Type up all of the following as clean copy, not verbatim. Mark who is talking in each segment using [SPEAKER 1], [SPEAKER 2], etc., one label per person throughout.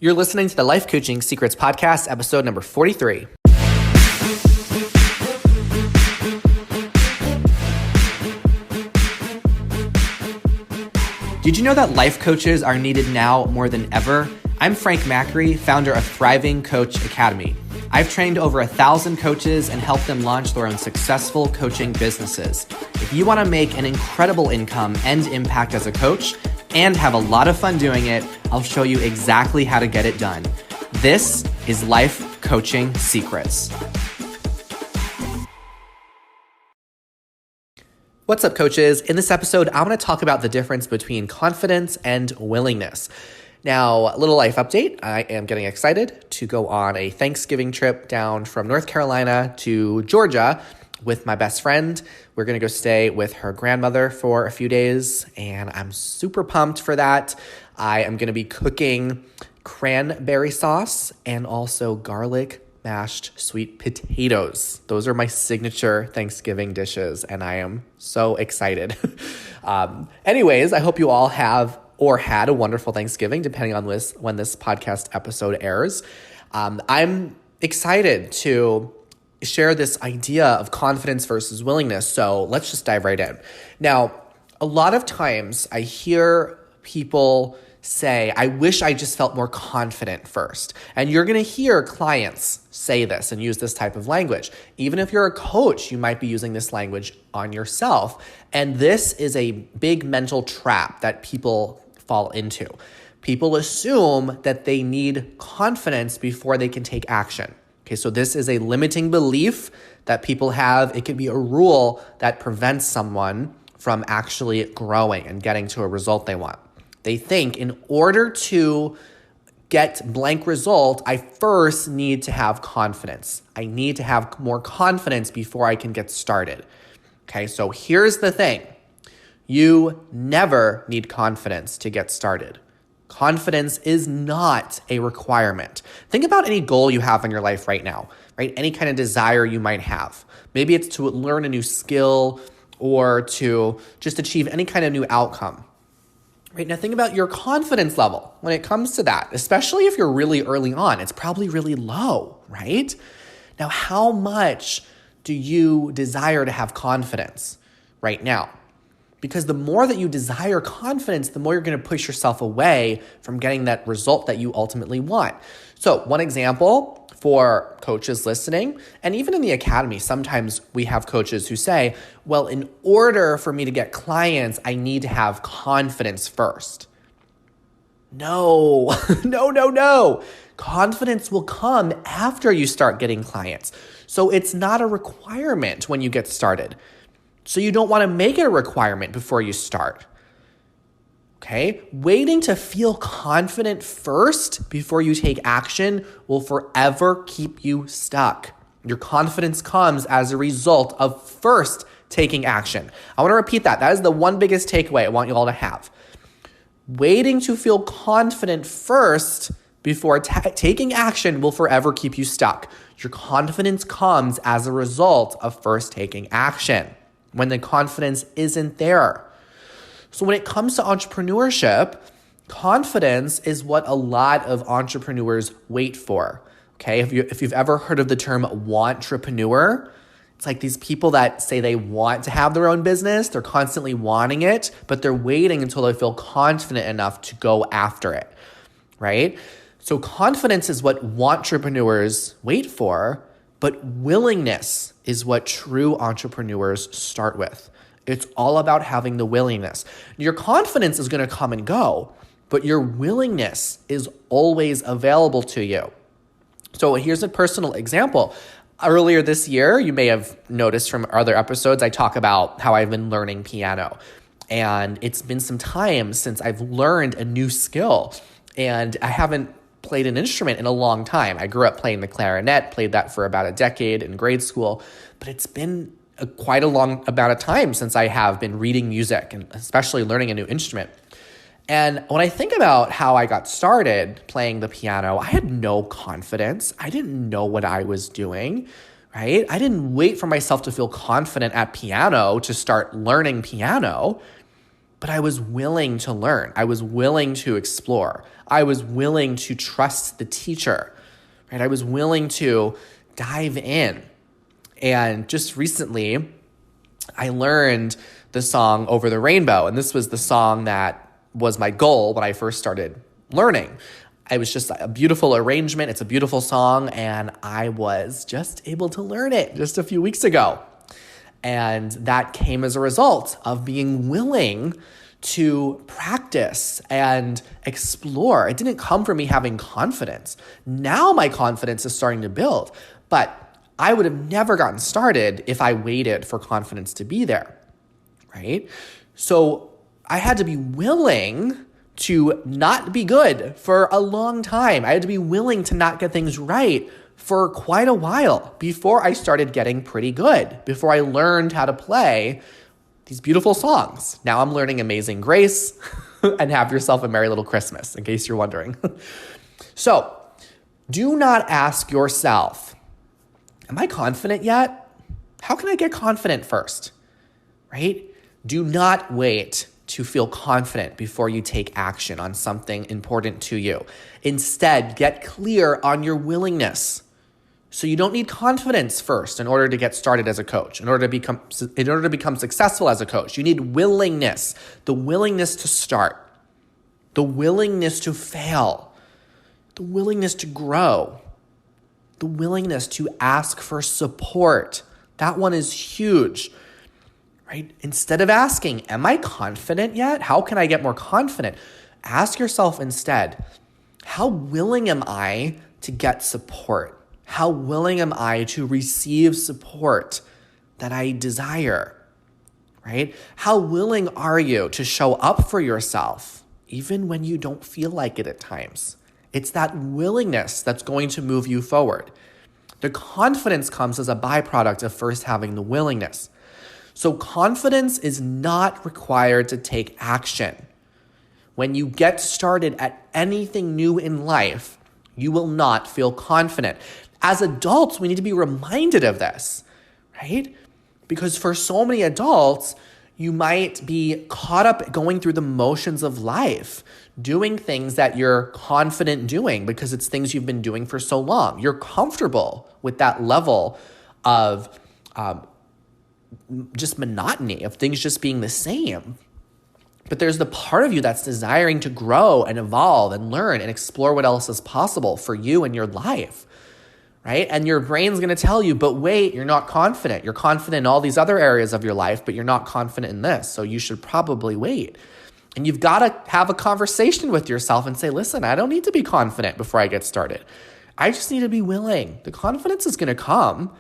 [SPEAKER 1] You're listening to the Life Coaching Secrets Podcast, episode number 43. Did you know that life coaches are needed now more than ever? I'm Frank Macri, founder of Thriving Coach Academy. I've trained over 1,000 coaches and helped them launch their own successful coaching businesses. If you want to make an incredible income and impact as a coach and have a lot of fun doing it, I'll show you exactly how to get it done. This is Life Coaching Secrets. What's up, coaches? In this episode, I'm going to talk about the difference between confidence and willingness. Now, a little life update. I am getting excited to go on a Thanksgiving trip down from North Carolina to Georgia with my best friend. We're going to go stay with her grandmother for a few days, and I'm super pumped for that. I am going to be cooking cranberry sauce and also garlic mashed sweet potatoes. Those are my signature Thanksgiving dishes, and I am so excited. Anyways, I hope you all have or had a wonderful Thanksgiving, depending on when this podcast episode airs. I'm excited to share this idea of confidence versus willingness. So let's just dive right in. Now, a lot of times I hear people say, I wish I just felt more confident first. And you're going to hear clients say this and use this type of language. Even if you're a coach, you might be using this language on yourself. And this is a big mental trap that people fall into. People assume that they need confidence before they can take action. Okay, so this is a limiting belief that people have. It can be a rule that prevents someone from actually growing and getting to a result they want. They think in order to get blank result, I first need to have confidence. I need to have more confidence before I can get started. Okay, so here's the thing. You never need confidence to get started. Confidence is not a requirement. Think about any goal you have in your life right now, right? Any kind of desire you might have. Maybe it's to learn a new skill or to just achieve any kind of new outcome. Right, now think about your confidence level when it comes to that, especially if you're really early on. It's probably really low, right? Now, how much do you desire to have confidence right now? Because the more that you desire confidence, the more you're going to push yourself away from getting that result that you ultimately want. So one example for coaches listening, and even in the academy, sometimes we have coaches who say, well, in order for me to get clients, I need to have confidence first. No, no. Confidence will come after you start getting clients. So it's not a requirement when you get started. So you don't want to make it a requirement before you start. Okay? Waiting to feel confident first before you take action will forever keep you stuck. Your confidence comes as a result of first taking action. I want to repeat that. That is the one biggest takeaway I want you all to have. Waiting to feel confident first before taking action will forever keep you stuck. Your confidence comes as a result of first taking action, when the confidence isn't there. So when it comes to entrepreneurship, confidence is what a lot of entrepreneurs wait for. Okay, if you've ever heard of the term wantrepreneur, it's like these people that say they want to have their own business, they're constantly wanting it, but they're waiting until they feel confident enough to go after it, right? So confidence is what wantrepreneurs wait for, but willingness is what true entrepreneurs start with. It's all about having the willingness. Your confidence is going to come and go, but your willingness is always available to you. So here's a personal example. Earlier this year, you may have noticed from other episodes, I talk about how I've been learning piano. And it's been some time since I've learned a new skill. And I haven't played an instrument in a long time. I grew up playing the clarinet, played that for about a decade in grade school, but it's been quite a long amount of time since I have been reading music and especially learning a new instrument. And when I think about how I got started playing the piano, I had no confidence. I didn't know what I was doing, right? I didn't wait for myself to feel confident at piano to start learning piano. but I was willing to learn. I was willing to explore. I was willing to trust the teacher, right? I was willing to dive in. And just recently, I learned the song Over the Rainbow. And this was the song that was my goal when I first started learning. It was just a beautiful arrangement. It's a beautiful song. And I was just able to learn it just a few weeks ago. And that came as a result of being willing to practice and explore. It didn't come from me having confidence. Now my confidence is starting to build, but I would have never gotten started if I waited for confidence to be there, right? So I had to be willing to not be good for a long time. I had to be willing to not get things right for quite a while before I started getting pretty good, before I learned how to play these beautiful songs. Now I'm learning Amazing Grace and Have Yourself a Merry Little Christmas, in case you're wondering. So do not ask yourself, am I confident yet? How can I get confident first, right? Do not wait to feel confident before you take action on something important to you. Instead, get clear on your willingness. So you don't need confidence first in order to get started as a coach, in order to become successful as a coach. You need willingness, the willingness to start, the willingness to fail, the willingness to grow, the willingness to ask for support. That one is huge, right? Instead of asking, am I confident yet? How can I get more confident? Ask yourself instead, how willing am I to get support? How willing am I to receive support that I desire, right? How willing are you to show up for yourself, even when you don't feel like it at times? It's that willingness that's going to move you forward. The confidence comes as a byproduct of first having the willingness. So confidence is not required to take action. When you get started at anything new in life, you will not feel confident. As adults, we need to be reminded of this, right? Because for so many adults, you might be caught up going through the motions of life, doing things that you're confident doing because it's things you've been doing for so long. You're comfortable with that level of just monotony, of things just being the same. But there's the part of you that's desiring to grow and evolve and learn and explore what else is possible for you in your life. Right? And your brain's going to tell you, but wait, you're not confident. You're confident in all these other areas of your life, but you're not confident in this. So you should probably wait. And you've got to have a conversation with yourself and say, listen, I don't need to be confident before I get started. I just need to be willing. The confidence is going to come.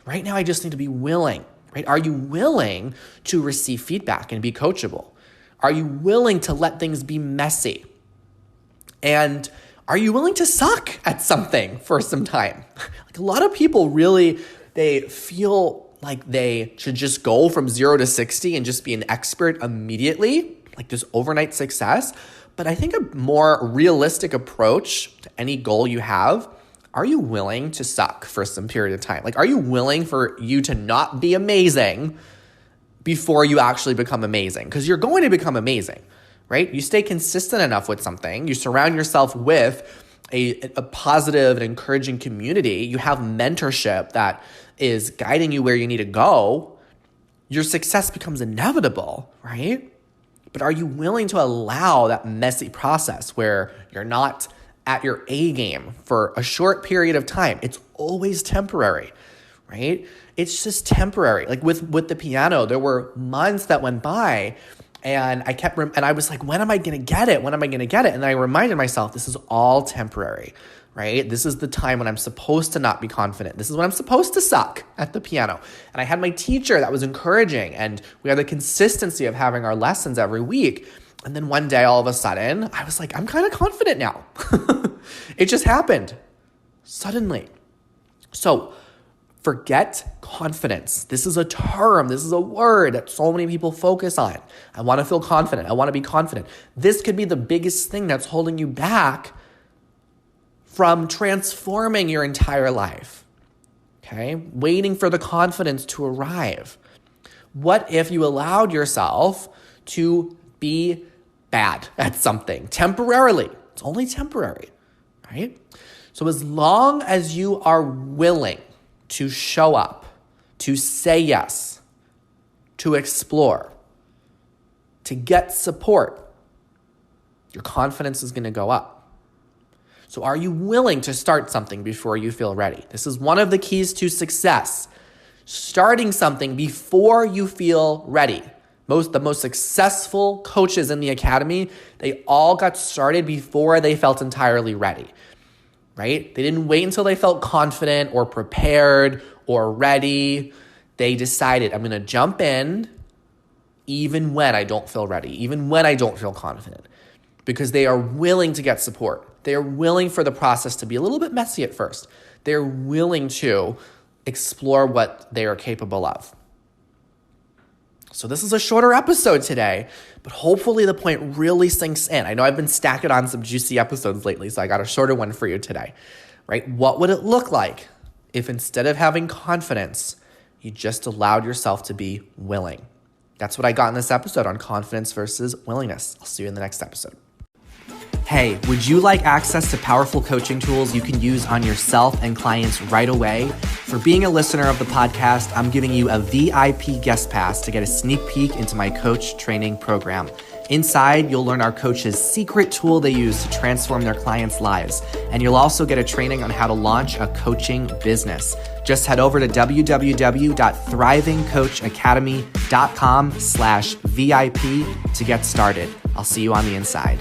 [SPEAKER 1] Right now, I just need to be willing. Right? Are you willing to receive feedback and be coachable? Are you willing to let things be messy? And are you willing to suck at something for some time? Like a lot of people really, they feel like they should just go from 0 to 60 and just be an expert immediately, like this overnight success. But I think a more realistic approach to any goal you have, are you willing to suck for some period of time? Like, are you willing for you to not be amazing before you actually become amazing? Because you're going to become amazing. Right? You stay consistent enough with something. You surround yourself with a positive and encouraging community. You have mentorship that is guiding you where you need to go. Your success becomes inevitable, right? But are you willing to allow that messy process where you're not at your A game for a short period of time? It's always temporary, right? It's just temporary. Like with the piano, there were months that went by and I was like, when am I going to get it? When am I going to get it? And I reminded myself, this is all temporary, right? This is the time when I'm supposed to not be confident. This is when I'm supposed to suck at the piano. And I had my teacher that was encouraging, and we had the consistency of having our lessons every week. And then one day, all of a sudden, I was like, I'm kind of confident now. It just happened suddenly. So forget confidence. This is a term. This is a word that so many people focus on. I want to feel confident. I want to be confident. This could be the biggest thing that's holding you back from transforming your entire life. Okay? Waiting for the confidence to arrive. What if you allowed yourself to be bad at something temporarily. It's only temporary, right? So as long as you are willing to show up, to say yes, to explore, to get support, your confidence is going to go up. So are you willing to start something before you feel ready? This is one of the keys to success. Starting something before you feel ready. The most successful coaches in the academy, they all got started before they felt entirely ready, right? They didn't wait until they felt confident or prepared or ready. They decided, I'm going to jump in even when I don't feel ready, even when I don't feel confident, because they are willing to get support. They are willing for the process to be a little bit messy at first. They're willing to explore what they are capable of. So this is a shorter episode today, but hopefully the point really sinks in. I know I've been stacking on some juicy episodes lately, so I got a shorter one for you today, right? What would it look like if instead of having confidence, you just allowed yourself to be willing? That's what I got in this episode on confidence versus willingness. I'll see you in the next episode. Hey, would you like access to powerful coaching tools you can use on yourself and clients right away? For being a listener of the podcast, I'm giving you a VIP guest pass to get a sneak peek into my coach training program. Inside, you'll learn our coaches' secret tool they use to transform their clients' lives. And you'll also get a training on how to launch a coaching business. Just head over to www.thrivingcoachacademy.com/VIP to get started. I'll see you on the inside.